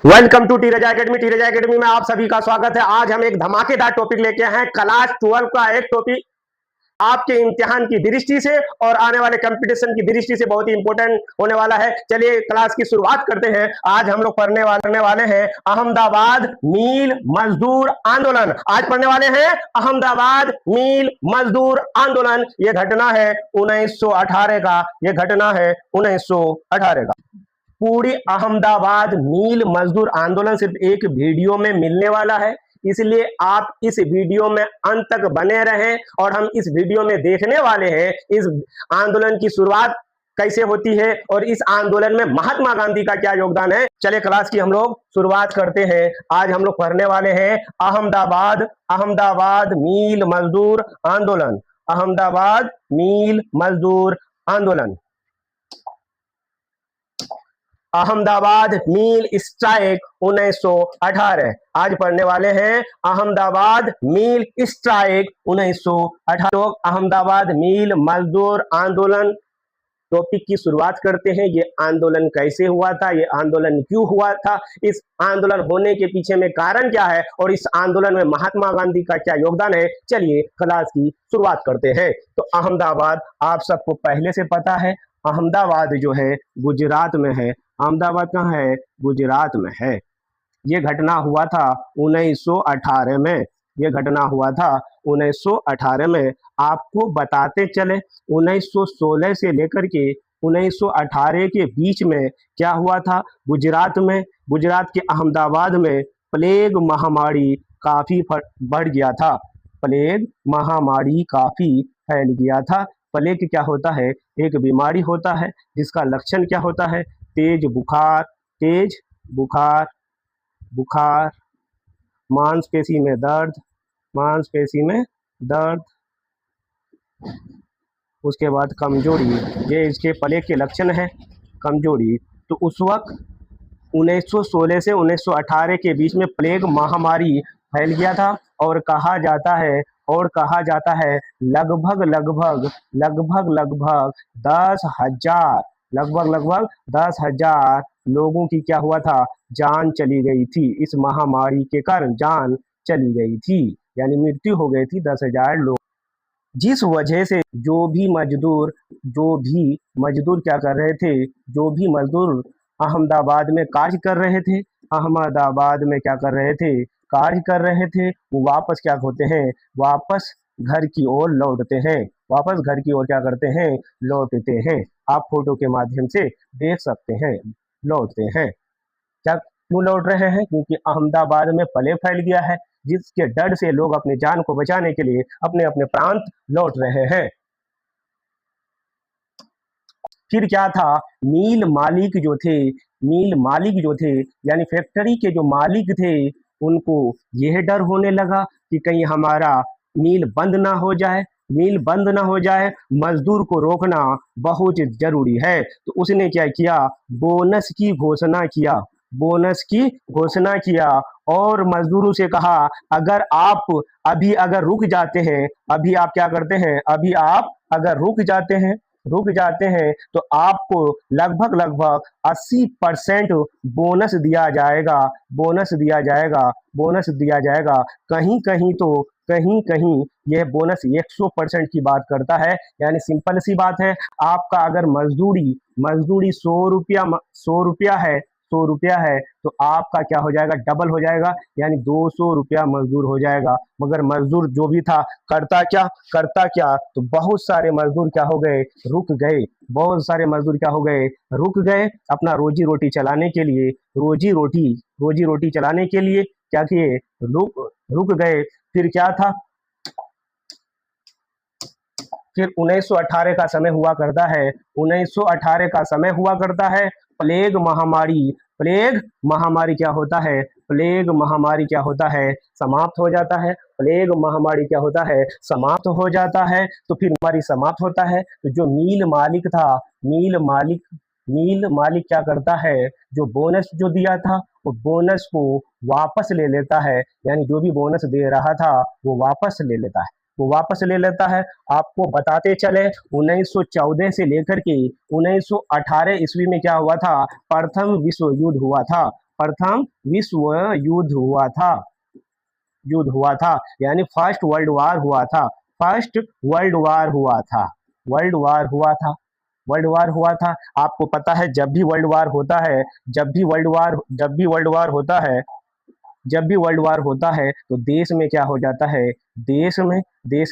Welcome to T Raza academy. T Raza academy में आप सभी का स्वागत है। आज हम एक धमाकेदार टॉपिक लेके आए हैं, क्लास 12 का एक टॉपिक आपके इम्तिहान की दृष्टि से और आने वाले कंपटीशन की दृष्टि से बहुत ही इंपॉर्टेंट होने वाला है। चलिए क्लास की शुरुआत करते हैं। आज हम लोग पढ़ने वाले हैं अहमदाबाद मील मजदूर आंदोलन। आज पढ़ने वाले हैं अहमदाबाद मील मजदूर आंदोलन। ये घटना है 1918 का। ये घटना है 1918 का। पूरी अहमदाबाद मील मजदूर आंदोलन सिर्फ एक वीडियो में मिलने वाला है, इसलिए आप इस वीडियो में अंत तक बने रहें। और हम इस वीडियो में देखने वाले हैं इस आंदोलन की शुरुआत कैसे होती है और इस आंदोलन में महात्मा गांधी का क्या योगदान है। चलिए क्लास की हम लोग शुरुआत करते हैं। आज हम लोग पढ़ने वाले हैं अहमदाबाद मील मजदूर आंदोलन। अहमदाबाद मील मजदूर आंदोलन। अहमदाबाद मील स्ट्राइक 1918। आज पढ़ने वाले हैं अहमदाबाद मील स्ट्राइक 1918। लोग अहमदाबाद मील मजदूर आंदोलन टॉपिक की शुरुआत करते हैं। ये आंदोलन कैसे हुआ था, ये आंदोलन क्यों हुआ था, इस आंदोलन होने के पीछे में कारण क्या है और इस आंदोलन में महात्मा गांधी का क्या योगदान है। चलिए क्लास की शुरुआत करते हैं। तो अहमदाबाद आप सबको पहले से पता है, अहमदाबाद जो है गुजरात में है। अहमदाबाद कहाँ है? गुजरात में है। ये घटना हुआ था 1918 में। ये घटना हुआ था 1918 में। आपको बताते चले 1916 से लेकर के 1918 के बीच में क्या हुआ था गुजरात में। गुजरात के अहमदाबाद में प्लेग महामारी काफी बढ़ गया था। प्लेग महामारी काफी फैल गया था। प्लेग क्या होता है? एक बीमारी होता है जिसका लक्षण क्या होता है? तेज बुखार, बुखार, मांसपेशी में दर्द, उसके बाद कमजोरी। ये इसके प्लेग के लक्षण है, कमजोरी। तो उस वक्त 1916 से 1918 के बीच में प्लेग महामारी फैल गया था और कहा जाता है लगभग 10,000 लोगों की क्या हुआ था? जान चली गई थी। इस महामारी के कारण जान चली गई थी, यानी मृत्यु हो गई थी 10,000 लोग। जिस वजह से जो भी मजदूर क्या कर रहे थे, जो भी मजदूर अहमदाबाद में कार्य कर रहे थे, अहमदाबाद में क्या कर रहे थे? कार्य कर रहे थे। वो वापस क्या होते हैं? वापस घर की ओर लौटते हैं। वापस घर की ओर क्या करते हैं? लौटते हैं। आप फोटो के माध्यम से देख सकते हैं, लौटते हैं। क्या क्यों लौट रहे हैं? क्योंकि अहमदाबाद में प्लेग फैल गया है, जिसके डर से लोग अपनी जान को बचाने के लिए अपने अपने प्रांत लौट रहे हैं। फिर क्या था? मील मालिक जो थे यानी फैक्ट्री के जो मालिक थे, उनको यह डर होने लगा कि कहीं हमारा मील बंद ना हो जाए। मजदूर को रोकना बहुत जरूरी है। तो उसने क्या किया? बोनस की घोषणा किया और मजदूरों से कहा, अगर आप अगर रुक जाते हैं, अभी आप क्या करते हैं? अभी आप अगर रुक जाते हैं तो आपको लगभग 80% बोनस दिया जाएगा। कहीं यह बोनस 100% की बात करता है। यानी सिंपल सी बात है, आपका अगर मजदूरी 100 रुपया है तो आपका क्या हो जाएगा? डबल हो जाएगा, यानी 200 रुपया मजदूर हो जाएगा। मगर मजदूर जो भी था करता क्या? तो बहुत सारे मजदूर क्या हो गए? रुक गए। अपना रोजी रोटी चलाने के लिए क्या किए? रुक गए। फिर क्या था? फिर 1918 का समय हुआ करता है। प्लेग महामारी क्या होता है? समाप्त हो जाता है। तो फिर हमारी समाप्त होता है। तो जो मील मालिक क्या करता है? जो बोनस जो दिया था वो बोनस को वापस ले लेता है। यानी जो भी बोनस दे रहा था वो वापस ले लेता है। आपको बताते चले 1914 से लेकर के 1918 ईस्वी में क्या हुआ था? प्रथम विश्व युद्ध हुआ था। प्रथम विश्व युद्ध हुआ था, यानी फर्स्ट वर्ल्ड वार हुआ था, फर्स्ट वर्ल्ड वार हुआ था, वर्ल्ड वार हुआ था, वर्ल्ड वार हुआ था। आपको पता है जब भी वर्ल्ड वार होता है, जब भी वर्ल्ड वार होता है, जब भी वर्ल्ड वार होता है तो देश में क्या हो जाता है, देश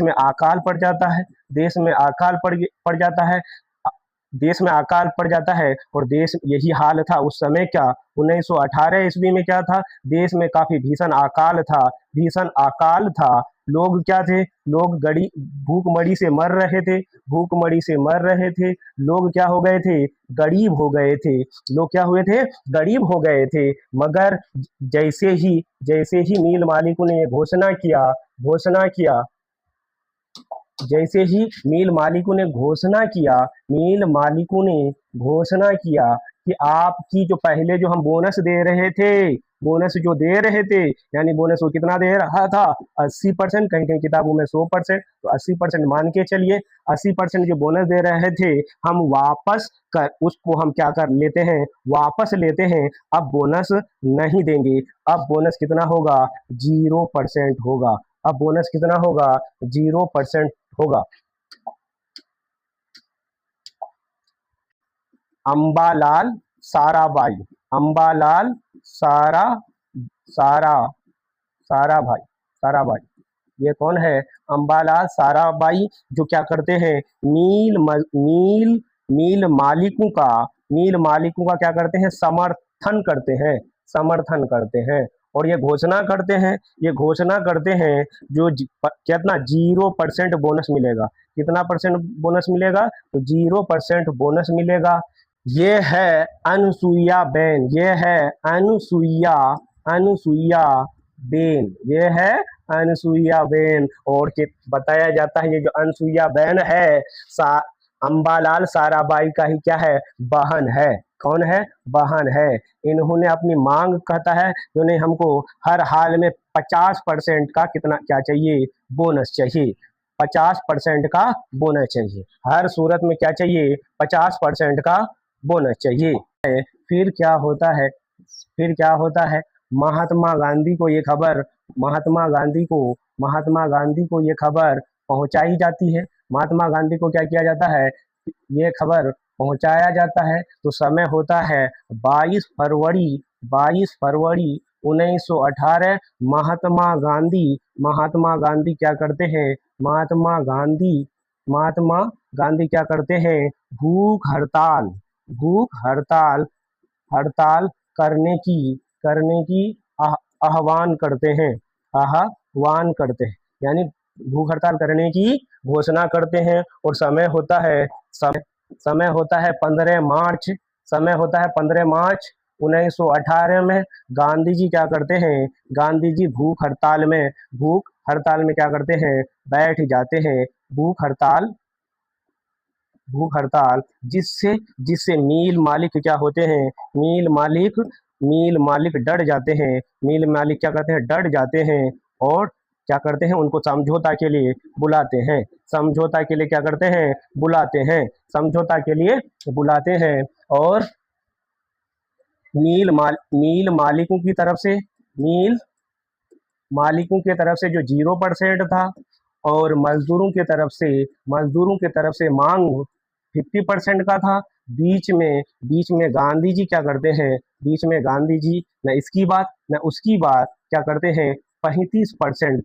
में अकाल पड़ जाता है, देश में अकाल पड़ जाता है, देश में अकाल पड़ जाता है। और देश यही हाल था उस समय, क्या 1918 ईस्वी में क्या था, देश में काफी भीषण अकाल था, भीषण अकाल था। लोग क्या थे, लोग गड़ी भूखमरी से मर रहे थे, भूखमरी से मर रहे थे। लोग क्या हो गए थे, गरीब हो गए थे, लोग क्या हुए थे, गरीब हो गए थे। मगर जैसे ही मिल मालिकों ने घोषणा किया, जैसे ही मिल मालिकों ने घोषणा किया कि आपकी जो पहले जो हम बोनस दे रहे थे, बोनस जो दे रहे थे, यानी बोनस वो कितना दे रहा था, 80%, कहीं कहीं किताबों में 100%, तो 80% मान के चलिए। 80% जो बोनस दे रहे थे, हम वापस कर उसको हम क्या कर लेते हैं, वापस लेते हैं। अब बोनस नहीं देंगे, अब बोनस कितना होगा, 0% होगा। अब बोनस कितना होगा, 0% होगा। अंबालाल साराभाई, अंबालाल सारा सारा साराभाई, साराभाई ये कौन है, अंबालाल साराभाई, जो क्या करते हैं, मील मालिकों का क्या करते हैं, समर्थन करते हैं। और ये घोषणा करते हैं जो कितना 0% बोनस मिलेगा, कितना परसेंट बोनस मिलेगा, तो 0% बोनस मिलेगा। ये है अनुसुईया बेन, ये है अनुसुईया बेन, ये है अनुसुईया बेन। और बताया जाता है ये जो अनुसुईया बेन है, अंबालाल साराभाई का ही क्या है, बहन है। कौन है, बहन है। इन्होंने अपनी मांग कहता है, उन्हें हमको हर हाल में 50% का कितना क्या चाहिए, बोनस चाहिए, 50% का बोनस चाहिए, हर सूरत में क्या चाहिए, 50% का बोनस चाहिए। फिर क्या होता है, महात्मा गांधी को ये खबर, महात्मा गांधी को ये खबर पहुंचाई जाती है। महात्मा गांधी को क्या किया जाता है, ये खबर पहुंचाया जाता है। तो समय होता है 22 फरवरी 1918। महात्मा गांधी क्या करते हैं, महात्मा गांधी क्या करते हैं, भूख हड़ताल करने की आह्वान करते हैं, यानी भूख हड़ताल करने की घोषणा करते हैं। और समय होता है 15 मार्च, 1918 में। गांधी जी क्या करते हैं, गांधी जी भूख हड़ताल में क्या करते हैं, बैठ जाते हैं। भूख हड़ताल जिससे मिल मालिक क्या होते हैं, मिल मालिक डर जाते हैं, मिल मालिक क्या करते हैं, डर जाते हैं। और क्या करते हैं, उनको समझौता के लिए बुलाते हैं, समझौता के लिए क्या करते हैं, समझौता के लिए बुलाते हैं। और मिल मालिकों की तरफ से जो 0% था, और मजदूरों की तरफ से मांग 50% का था। बीच में गांधी जी क्या करते हैं, बीच में गांधी जी न इसकी बात न उसकी बात क्या करते हैं, 35%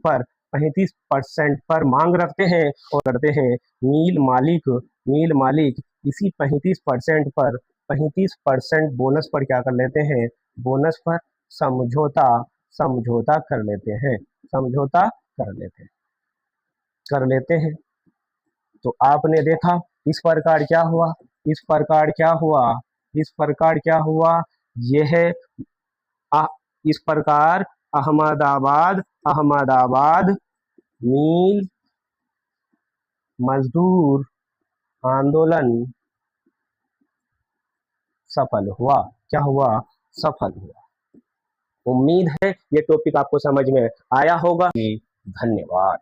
पर मांग रखते हैं। और करते हैं मिल मालिक इसी 35% बोनस पर क्या कर लेते हैं, बोनस पर समझौता कर लेते हैं, समझौता कर लेते हैं। तो आपने देखा इस प्रकार क्या हुआ, यह इस प्रकार अहमदाबाद मिल मजदूर आंदोलन सफल हुआ। क्या हुआ, सफल हुआ। उम्मीद है ये टॉपिक आपको समझ में आया होगा। धन्यवाद।